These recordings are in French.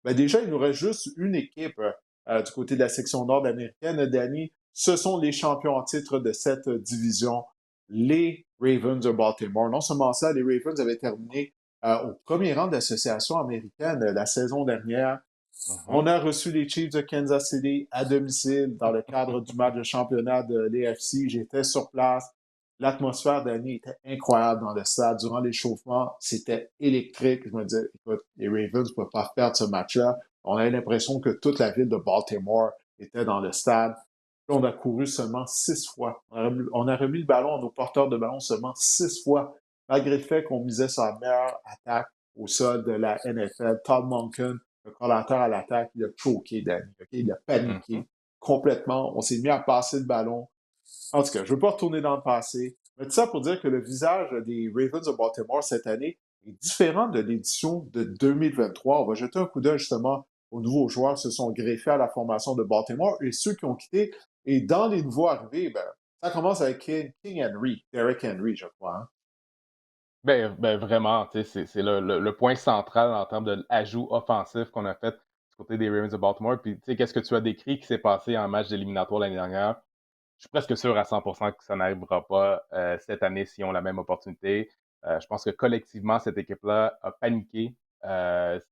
Ben déjà, il nous reste juste une équipe du côté de la section nord américaine, Danny. Ce sont les champions en titre de cette division, les Ravens de Baltimore. Non seulement ça, les Ravens avaient terminé au premier rang de l'association américaine la saison dernière. Mhm. On a reçu les Chiefs de Kansas City à domicile dans le cadre du match de championnat de l'AFC. J'étais sur place. L'atmosphère d'année était incroyable dans le stade. Durant l'échauffement, c'était électrique. Je me disais, écoute, les Ravens ne peuvent pas perdre ce match-là. On avait l'impression que toute la ville de Baltimore était dans le stade. Puis on a couru seulement 6 fois. On a remis le ballon à nos porteurs de ballon seulement 6 fois, malgré le fait qu'on misait sur la meilleure attaque au sol de la NFL. Todd Monken, le collateur à l'attaque, il a choqué Danny. Okay? Il a Mhm. paniqué complètement. On s'est mis à passer le ballon. En tout cas, je ne veux pas retourner dans le passé. Mais tout ça pour dire que le visage des Ravens de Baltimore cette année est différent de l'édition de 2023. On va jeter un coup d'œil justement aux nouveaux joueurs qui se sont greffés à la formation de Baltimore et ceux qui ont quitté. Et dans les nouveaux arrivés, ben, ça commence avec King Henry, Derrick Henry, je crois. Hein? Ben vraiment, tu sais, c'est le point central en termes d'ajout offensif qu'on a fait du côté des Ravens de Baltimore. Puis, tu sais, qu'est-ce que tu as décrit qui s'est passé en match d'éliminatoire l'année dernière? Je suis presque sûr à 100% que ça n'arrivera pas cette année s'ils ont la même opportunité. Je pense que collectivement, cette équipe-là a paniqué. C'est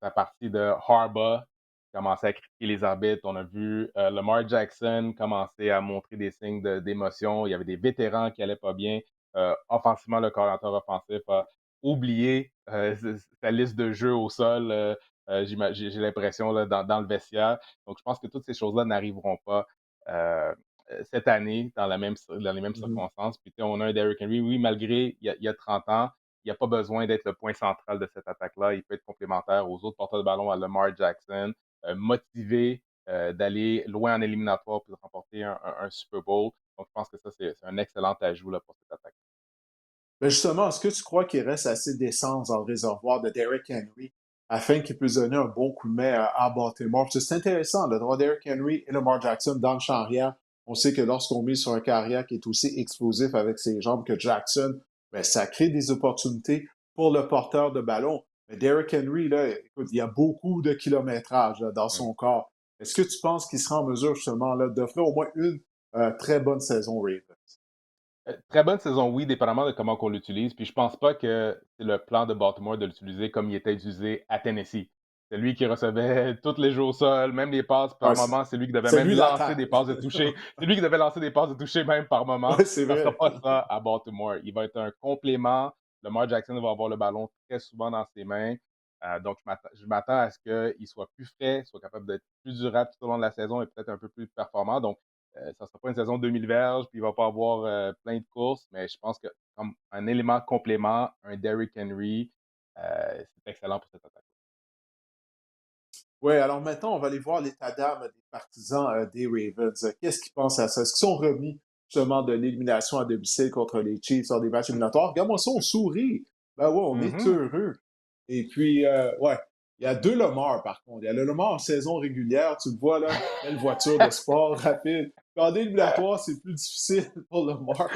à partir de Harbaugh qui commençait à critiquer les arbitres. On a vu Lamar Jackson commencer à montrer des signes d'émotion. Il y avait des vétérans qui allaient pas bien. Offensivement, le coordinateur offensif a oublié sa liste de jeux au sol. J'ai l'impression là, dans le vestiaire. Donc, je pense que toutes ces choses-là n'arriveront pas. Euh, cette année dans les mêmes Mhm. circonstances. Puis on a un Derrick Henry, oui, malgré il y a 30 ans, il n'y a pas besoin d'être le point central de cette attaque-là. Il peut être complémentaire aux autres porteurs de ballon, à Lamar Jackson, motivé d'aller loin en éliminatoire puis de remporter un Super Bowl. Donc je pense que ça, c'est un excellent ajout là, pour cette attaque. Ben justement, est-ce que tu crois qu'il reste assez d'essence dans le réservoir de Derrick Henry afin qu'il puisse donner un bon coup de main à Baltimore? Parce que c'est intéressant, de droit Derrick Henry et Lamar Jackson dans le champ arrière. On sait que lorsqu'on met sur un carrière qui est aussi explosif avec ses jambes que Jackson, ben, ça crée des opportunités pour le porteur de ballon. Mais Derrick Henry, là, écoute, il y a beaucoup de kilométrage là, dans Mm. son corps. Est-ce que tu penses qu'il sera en mesure justement là, d'offrir au moins une très bonne saison Ravens? Très bonne saison, oui, dépendamment de comment on l'utilise. Puis je pense pas que c'est le plan de Baltimore de l'utiliser comme il était utilisé à Tennessee. C'est lui qui recevait tous les jeux au sol, même les passes par Ah, moment. C'est lui qui devait c'est même lui lancer l'attaque. des passes de toucher. C'est lui qui devait lancer des passes de toucher même par moment. Oui, c'est Ça sera vrai. pas ça à Baltimore. Il va être un complément. Lamar Jackson va avoir le ballon très souvent dans ses mains. Donc, je m'attends à ce qu'il soit plus frais, soit capable d'être plus durable tout au long de la saison et peut-être un peu plus performant. Donc, ça ne sera pas une saison de 2000 verges, puis il ne va pas avoir plein de courses, mais je pense que comme un élément complément, un Derrick Henry, c'est excellent pour cette attaque. Oui, alors maintenant, on va aller voir l'état d'âme des partisans des Ravens. Qu'est-ce qu'ils pensent à ça? Est-ce qu'ils sont remis justement de l'élimination à domicile contre les Chiefs lors des matchs éliminatoires? Regarde-moi ça, on sourit. Ben ouais, on est Mhm. heureux. Et puis, ouais, il y a deux Lamar, par contre. Il y a le Lamar en saison régulière, tu le vois là, belle voiture de sport rapide. Puis en éliminatoire, c'est plus difficile pour Lamar.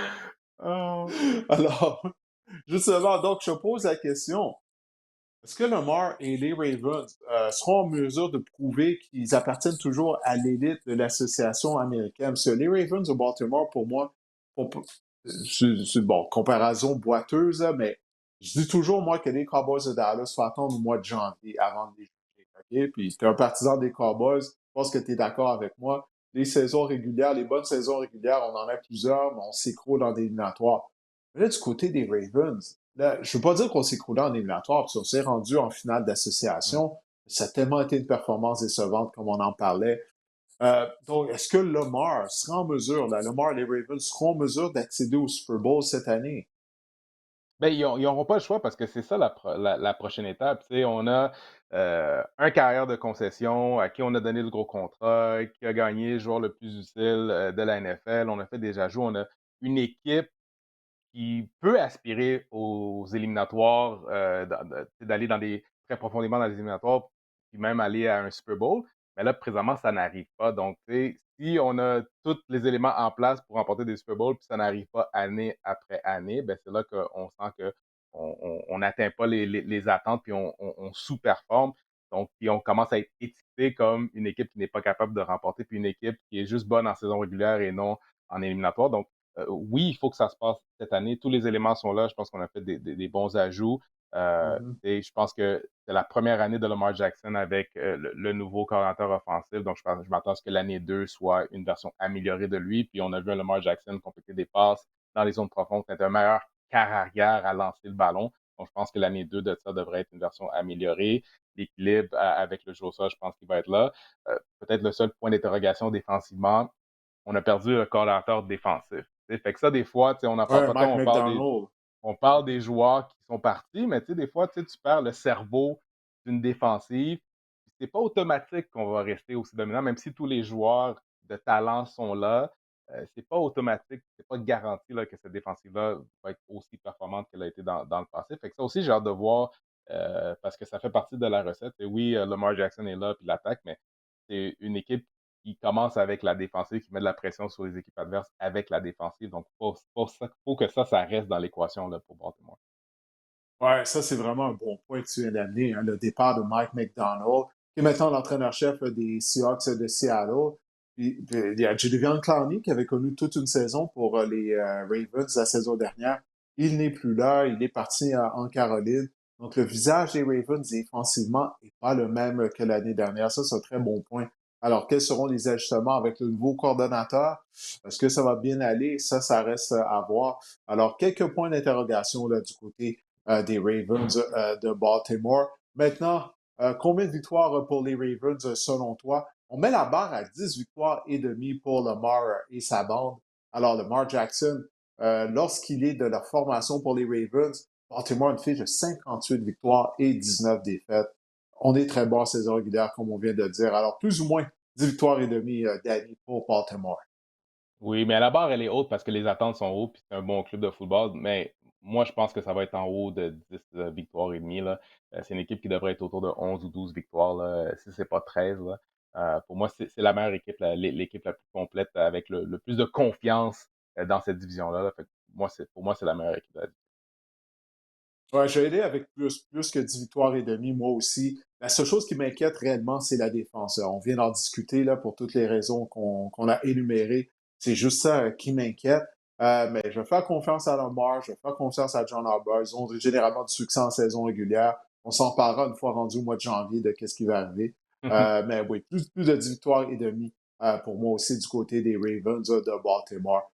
Oh. Alors, justement, donc, je pose la question. Est-ce que Lamar et les Ravens seront en mesure de prouver qu'ils appartiennent toujours à l'élite de l'association américaine? Parce que les Ravens de Baltimore, pour moi, bon, comparaison boiteuse, là, mais je dis toujours, moi, que les Cowboys de Dallas faut attendre au mois de janvier avant de les juger. OK? Puis, tu es un partisan des Cowboys, je pense que tu es d'accord avec moi. Les saisons régulières, les bonnes saisons régulières, on en a plusieurs, mais on s'écroule en éliminatoire. Mais là, du côté des Ravens, là, je ne veux pas dire qu'on s'est écroulé en éliminatoire, parce qu'on s'est rendu en finale Mm. d'association. Ça a tellement été une performance décevante, comme on en parlait. Donc, est-ce que Lamar sera en mesure, là, Lamar et les Ravens seront en mesure d'accéder au Super Bowl cette année? Ben, ils n'auront pas le choix parce que c'est ça la prochaine étape. Tu sais, on a un carrière de concession à qui on a donné le gros contrat, qui a gagné le joueur le plus utile de la NFL. On a fait des ajouts. On a une équipe qui peut aspirer aux éliminatoires, d'aller très profondément dans les éliminatoires, puis même aller à un Super Bowl. Mais là, présentement, ça n'arrive pas. Donc, tu sais, si on a tous les éléments en place pour remporter des Super Bowls, puis ça n'arrive pas année après année, ben c'est là qu'on sent qu'on n'atteint pas les attentes, puis on sous-performe. Donc, puis on commence à être étiqueté comme une équipe qui n'est pas capable de remporter, puis une équipe qui est juste bonne en saison régulière et non en éliminatoire. Donc, oui, il faut que ça se passe cette année. Tous les éléments sont là. Je pense qu'on a fait des bons ajouts. Mhm. Et je pense que c'est la première année de Lamar Jackson avec le nouveau coordinateur offensif. Donc, je m'attends à ce que l'année 2 soit une version améliorée de lui. Puis, on a vu un Lamar Jackson compléter des passes dans les zones profondes, être un meilleur quart arrière à lancer le ballon. Donc, je pense que l'année 2 de ça devrait être une version améliorée. L'équilibre avec le jeu au sol, je pense qu'il va être là. Peut-être le seul point d'interrogation défensivement, on a perdu le coordinateur défensif. T'sais. Fait que ça, des fois, on n'en parle Ouais, pas tant, Mike McDonald. on parle des joueurs qui sont partis, mais des fois, tu perds le cerveau d'une défensive. C'est pas automatique qu'on va rester aussi dominant, même si tous les joueurs de talent sont là. C'est pas automatique, c'est pas garanti là, que cette défensive-là va être aussi performante qu'elle a été dans le passé. Fait que ça aussi, j'ai hâte de voir parce que ça fait partie de la recette. Et oui, Lamar Jackson est là, puis l'attaque, mais c'est une équipe qui commence avec la défensive, qui met de la pression sur les équipes adverses avec la défensive. Donc, faut que ça reste dans l'équation là, pour Baltimore. Ouais, ça, c'est vraiment un bon point que tu viens d'amener, hein, le départ de Mike McDonald, qui est maintenant l'entraîneur-chef des Seahawks de Seattle. Puis, il y a Jadeveon Clowney qui avait connu toute une saison pour les Ravens la saison dernière. Il n'est plus là, il est parti en Caroline. Donc, le visage des Ravens défensivement n'est pas le même que l'année dernière. Ça, c'est un très bon point. Alors, quels seront les ajustements avec le nouveau coordonnateur? Est-ce que ça va bien aller? Ça reste à voir. Alors, quelques points d'interrogation là, du côté des Ravens de Baltimore. Maintenant, combien de victoires pour les Ravens selon toi? On met la barre à 10 victoires et demi pour Lamar et sa bande. Alors, Lamar Jackson, lorsqu'il est de la formation pour les Ravens, Baltimore a une fiche de 58 victoires et 19 défaites. On est très bon en saison régulière, comme on vient de le dire. Alors, plus ou moins 10 victoires et demi d'année pour Baltimore. Oui, mais la barre, elle est haute parce que les attentes sont hautes, puis c'est un bon club de football. Mais moi, je pense que ça va être en haut de 10 victoires et demie, là. C'est une équipe qui devrait être autour de 11 ou 12 victoires, là, si c'est pas 13, là. Pour moi, c'est la meilleure équipe, l'équipe la plus complète avec le plus de confiance dans cette division-là. Là. Fait que pour moi, c'est la meilleure équipe de la division. Ouais, je vais aider avec plus que 10 victoires et demi, moi aussi. La seule chose qui m'inquiète réellement, c'est la défense. On vient d'en discuter là, pour toutes les raisons qu'on a énumérées. C'est juste ça qui m'inquiète. Mais je vais faire confiance à Lamar, je vais faire confiance à John Harbaugh. Ils ont généralement du succès en saison régulière. On s'en parlera une fois rendu au mois de janvier de qu'est-ce qui va arriver. Mais oui, plus de 10 victoires et demi pour moi aussi du côté des Ravens de Baltimore.